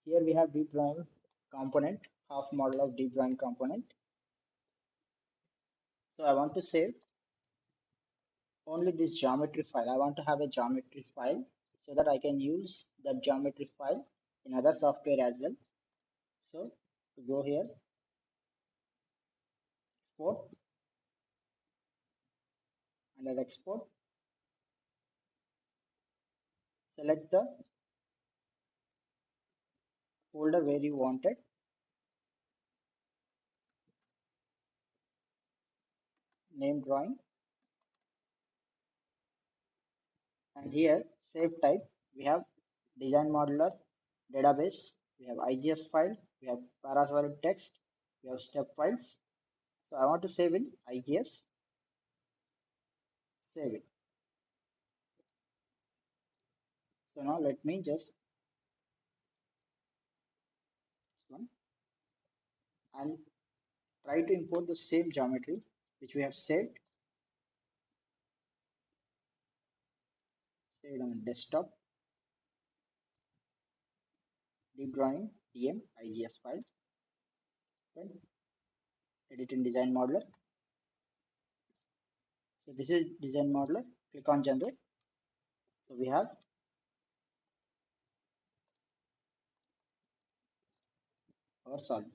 Here we have deep drawing component, half model of deep drawing component. So I want to save only this geometry file. I want to have a geometry file so that I can use that geometry file in other software as well. So to go here, export, under export, select the folder where you want it, name drawing, and here save type. We have design modeler, database, we have iges file, we have parasolid text, we have step files. So I want to save in iges, save it. So now let me just this one and try to import the same geometry which we have saved on desktop, deep drawing dm iges file, then edit in design modeler. So this is design modeler, click on generate. So we have our solid.